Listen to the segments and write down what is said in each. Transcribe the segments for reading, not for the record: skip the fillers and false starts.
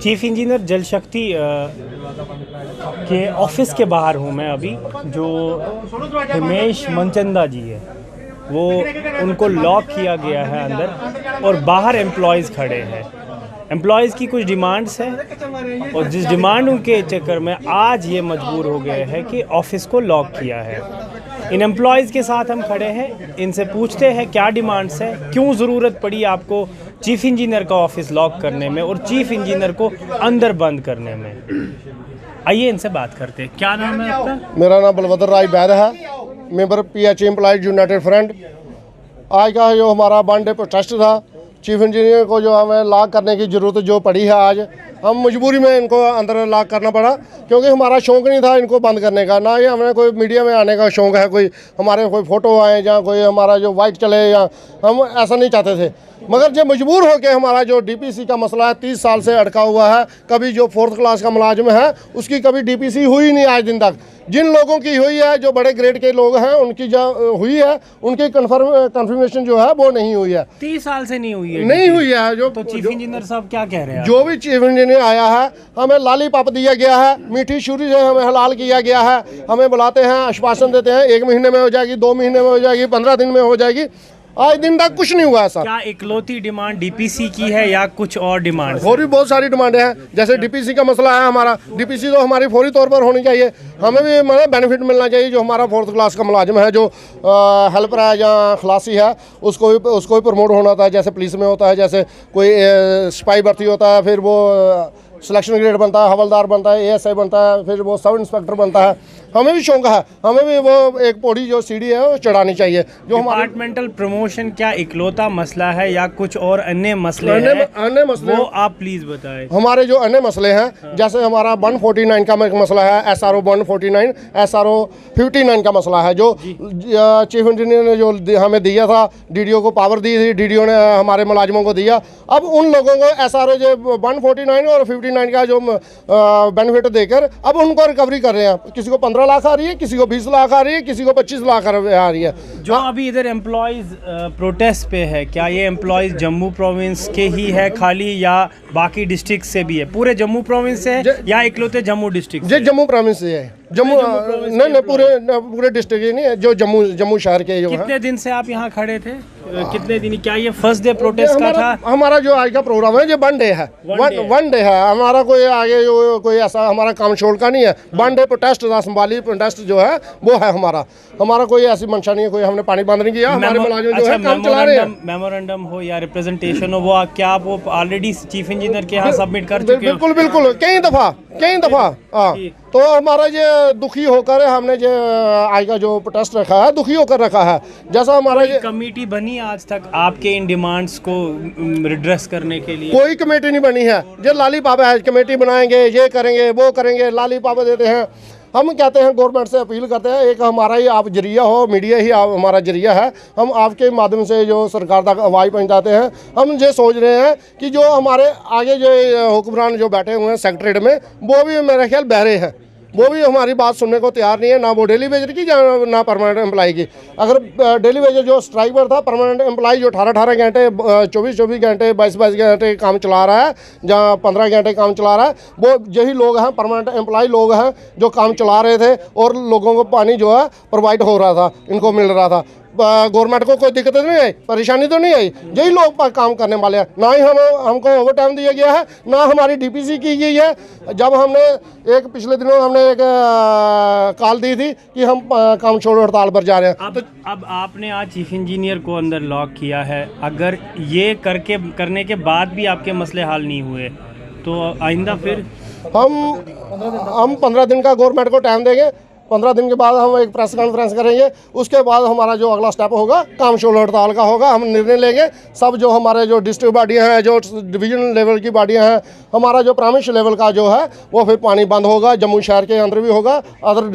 Chief engineer जल शक्ति के ऑफिस के बाहर हूँ मैं अभी। जो हिमेश मनचंदा जी है वो उनको लॉक किया गया है अंदर और बाहर एम्प्लॉयज़ खड़े हैं। एम्प्लॉयज़ की कुछ डिमांड्स हैं और जिस डिमांडों के चक्कर में आज ये मजबूर हो गए हैं कि ऑफिस को लॉक किया है। इन एम्प्लॉयज़ के साथ हम खड़े हैं, इनसे पूछते हैं क्या डिमांड्स है, क्यों ज़रूरत पड़ी आपको चीफ इंजीनियर का ऑफिस लॉक करने में और चीफ इंजीनियर को अंदर बंद करने में। आइए इनसे बात करते हैं। क्या नाम है आपका? मेरा नाम बलवंत राय बैद है, member PH employees United front. आज का जो हमारा वन डे प्रोटेस्ट था, चीफ इंजीनियर को जो हमें लॉक करने की ज़रूरत जो पड़ी है, आज हम मजबूरी में इनको अंदर लॉक करना पड़ा, क्योंकि हमारा शौक़ नहीं था इनको बंद करने का, ना ही हमें कोई मीडिया में आने का शौक़ है, कोई हमारे कोई फ़ोटो आए या कोई हमारा जो वाइट चले, या हम ऐसा नहीं चाहते थे। मगर जब मजबूर हो के हमारा जो DPC का मसला है 30 साल से अटका हुआ है, कभी जो 4th क्लास का मुलाजिम है उसकी कभी DPC हुई नहीं आज दिन तक। जिन लोगों की हुई है, जो बड़े ग्रेड के लोग हैं, उनकी जो हुई है उनकी कन्फर्मेशन जो है वो नहीं हुई है। 30 साल से नहीं हुई है? नहीं हुई है। जो तो चीफ इंजीनियर साहब क्या कह रहे हैं? जो भी चीफ इंजीनियर आया है, हमें लॉलीपॉप दिया गया है, मीठी छुरी से हमें हलाल किया गया है। हमें बुलाते हैं, आश्वासन देते हैं 1 महीने में हो जाएगी, 2 महीने में हो जाएगी, 15 दिन में हो जाएगी। आज दिन तक कुछ नहीं हुआ है सर। क्या इकलौती डिमांड DPC की है या कुछ और डिमांड? और भी बहुत सारी डिमांडें हैं, जैसे DPC का मसला है हमारा। DPC तो हमारी फौरी तौर पर होनी चाहिए, हमें भी मतलब बेनिफिट मिलना चाहिए। जो हमारा 4th क्लास का मुलाजिम है, जो हेल्पर है या खलासी है, उसको भी प्रमोट होना होता है, जैसे पुलिस में होता है, जैसे कोई सिपाही भर्ती होता है, फिर वो सिलेक्शन ग्रेड बनता है, हवलदार बनता है, ASI बनता है, फिर वो सब इंस्पेक्टर बनता है। हमें भी शौक है, हमें भी वो एक पौड़ी जो सीढ़ी है वो चढ़ानी चाहिए। जो डिपार्टमेंटल प्रमोशन क्या इकलौता मसला है या कुछ और अन्य मसले हैं? अन्य मसले वो आप प्लीज बताएं। हमारे जो अन्य मसले हैं, जैसे हमारा 149 का मसला है, SRO 149, SRO 59 का मसला है, जो चीफ इंजीनियर ने जो हमें दिया था, DDO को पावर दी थी, DDO ने हमारे मुलाजिमों को दिया। अब उन लोगों को SRO जो 149 और 59 का जो बेनिफिट देकर अब उनको रिकवरी कर रहे हैं। किसी को 15 लाख आ रही है, किसी को 20 लाख आ रही है, किसी को 25 लाख आ रही है। जो अभी इधर एम्प्लॉयज प्रोटेस्ट पे है, क्या ये एम्प्लॉयज जम्मू प्रोविंस के ही है खाली या बाकी डिस्ट्रिक्ट से भी है? पूरे जम्मू प्रोविंस से है या इकलौते जम्मू डिस्ट्रिक्ट से? जम्मू प्रोविंस से है। जम्मू नहीं, पूरे डिस्ट्रिक्ट ही नहीं है, जो जम्मू शहर के जो है। कितने दिन से आप यहाँ खड़े थे? कितने दिन? क्या ये फर्स्ट डे प्रोटेस्ट का था? हमारा जो आज का प्रोग्राम है, जो वन डे है, वन डे है हमारा। कोई आगे जो कोई ऐसा हमारा काम छोड़ का नहीं है। वन डे प्रोटेस्ट, संभाली प्रोटेस्ट जो है वो है हमारा कोई ऐसी मंशा नहीं है, कोई हमने पानी बंद नहीं किया। हमारे मुलाजिम जो है काम चला रहे हैं। मेमोरेंडम हो या रिप्रेजेंटेशन हो, वो क्या आप वो ऑलरेडी चीफ इंजीनियर के यहाँ सबमिट कर चुके हो? बिल्कुल कई दफ़ा हाँ। तो हमारा ये दुखी होकर हमने जो आज का जो प्रोटेस्ट रखा है, दुखी होकर रखा है। जैसा हमारा ये कमेटी बनी आज तक आपके इन डिमांड्स को रिड्रेस करने के लिए? कोई कमेटी नहीं बनी है। जो लॉलीपॉप है, कमेटी बनाएंगे, ये करेंगे, वो करेंगे, लॉलीपॉप देते हैं। हम कहते हैं, गवर्नमेंट से अपील करते हैं, एक हमारा ही आप जरिया हो, मीडिया ही हमारा जरिया है। हम आपके माध्यम से जो सरकार तक आवाज़ पहुंचाते हैं। हम ये सोच रहे हैं कि जो हमारे आगे जो हुक्मरान जो बैठे हुए हैं सेक्रेटरीट में, वो भी मेरा ख्याल बहरे हैं, वो भी हमारी बात सुनने को तैयार नहीं है, ना वो डेली वेजर की ना परमानेंट एम्प्लॉय की। अगर डेली वेजर जो स्ट्राइक पर था, परमानेंट एम्प्लॉय जो 18 घंटे 24 घंटे 22 घंटे काम चला रहा है, जहाँ 15 घंटे काम चला रहा है, वो यही लोग हैं, परमानेंट एम्प्लॉय लोग हैं जो काम चला रहे थे और लोगों को पानी जो है प्रोवाइड हो रहा था, इनको मिल रहा था। गवर्नमेंट को कोई दिक्कत नहीं आई, परेशानी तो नहीं आई। यही लोग काम करने वाले हैं। ना ही हमको ओवर टाइम दिया गया है, ना हमारी DPC की गई है। जब हमने पिछले दिनों हमने एक कॉल दी थी कि हम काम छोड़ो हड़ताल पर जा रहे हैं। अब आपने आज चीफ इंजीनियर को अंदर लॉक किया है, अगर ये करने के बाद भी आपके मसले हल नहीं हुए तो आइंदा फिर हम 15 दिन का गवर्नमेंट को टाइम देंगे। 15 दिन के बाद हम एक प्रेस कॉन्फ्रेंस करेंगे। उसके बाद हमारा जो अगला स्टेप होगा, काम छोड़ो हड़ताल का होगा। हम निर्णय लेंगे। सब जो हमारे जो डिस्ट्रिक्ट बॉडियाँ हैं, जो डिवीजन लेवल की बॉडियाँ हैं, हमारा जो प्राइमरी लेवल का जो है वो फिर पानी बंद होगा। जम्मू शहर के अंदर भी होगा, अदर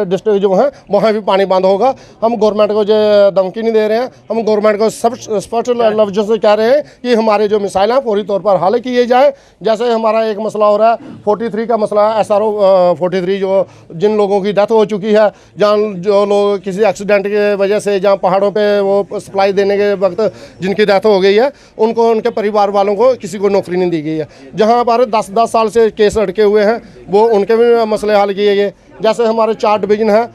डिस्ट्रिक्ट जो हैं वहाँ भी पानी बंद होगा। हम गवर्नमेंट को जो धमकी नहीं दे रहे हैं, हम गवर्नमेंट को सब स्पष्ट लफ्ज़ों से कह रहे हैं कि हमारे जो मिसाइल हैं पूरी तौर पर हल किए जाए। जैसे हमारा एक मसला हो रहा है 43 का मसला है, SRO 43, जो जिन लोगों की डेथ हो चुकी है, जहाँ जो लोग किसी एक्सीडेंट की वजह से जहाँ पहाड़ों पे वो सप्लाई देने के वक्त जिनकी डेथ हो गई है, उनको उनके परिवार वालों को किसी को नौकरी नहीं दी गई है। जहाँ पर 10-10 साल से केस अटके हुए हैं, वो उनके भी मसले हल किए गए। जैसे हमारे 4 डिवीज़न है,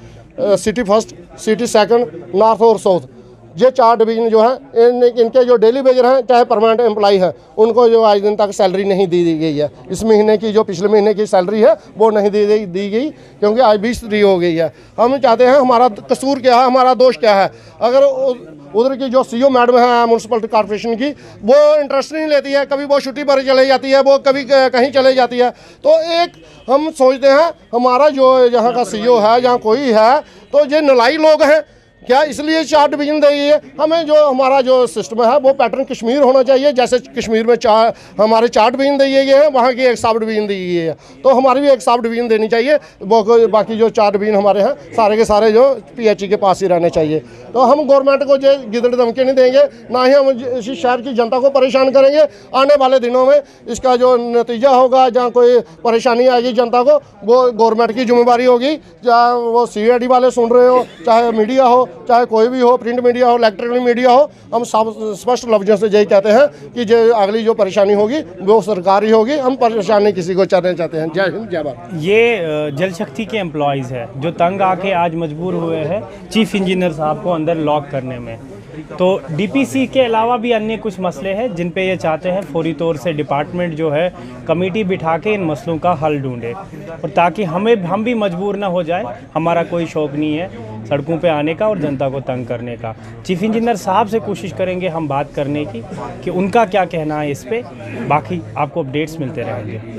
city first, city second, north और साउथ। ये 4 डिवीज़न जो है इनके जो डेली वेजर हैं चाहे परमानेंट एम्प्लॉई है, उनको जो आज दिन तक सैलरी नहीं दी गई है। इस महीने की जो पिछले महीने की सैलरी है वो नहीं दी गई, क्योंकि आज 20 तारीख हो गई है। हम चाहते हैं, हमारा कसूर क्या है, हमारा दोष क्या है? अगर उधर की जो सीईओ मैडम है म्यूनसिपल कॉर्पोरेशन की, वो इंटरेस्ट नहीं लेती है, कभी वो छुट्टी पर चले जाती है, वो कभी कहीं चले जाती है। तो एक हम सोचते हैं हमारा जो यहाँ का सीईओ है, जहाँ कोई है, तो ये नलाई लोग हैं क्या, इसलिए 4 डिवीज़न दी गई है। हमें जो हमारा जो सिस्टम है वो पैटर्न कश्मीर होना चाहिए। जैसे कश्मीर में हमारे 4 डिवीज़न दिए गए हैं, वहाँ की एक सब डिवीज़न दी गई है, तो हमारी भी एक सब डिवीज़न देनी चाहिए। बाकी जो 4 डिवीज़न हमारे हैं सारे के सारे जो PHE के पास ही रहने चाहिए। तो हम गवर्नमेंट को जो गिदड़ धमकी नहीं देंगे, ना ही हम इस शहर की जनता को परेशान करेंगे। आने वाले दिनों में इसका जो नतीजा होगा, जहाँ कोई परेशानी आएगी जनता को, वो गवर्नमेंट की जिम्मेदारी होगी। चाहे वो CID वाले सुन रहे हो, चाहे मीडिया हो, चाहे कोई भी हो, प्रिंट मीडिया हो, इलेक्ट्रॉनिक मीडिया हो, हम सब स्पष्ट लफ्ज़ों से यही कहते हैं कि जो अगली जो परेशानी होगी वो सरकारी होगी। हम परेशानी किसी को चाहना चाहते हैं। जय हिंद, जय भारत। ये जल शक्ति के एम्प्लॉयज़ है जो तंग आके आज मजबूर हुए हैं चीफ इंजीनियर साहब को अंदर लॉक करने में। तो DPC के अलावा भी अन्य कुछ मसले हैं जिन पे ये चाहते हैं फौरी तौर से डिपार्टमेंट जो है कमेटी बिठा के इन मसलों का हल ढूंढे, और ताकि हम भी मजबूर ना हो जाए। हमारा कोई शौक़ नहीं है सड़कों पे आने का और जनता को तंग करने का। चीफ इंजीनियर साहब से कोशिश करेंगे हम बात करने की कि उनका क्या कहना है इस पे। बाकी आपको अपडेट्स मिलते रहेंगे।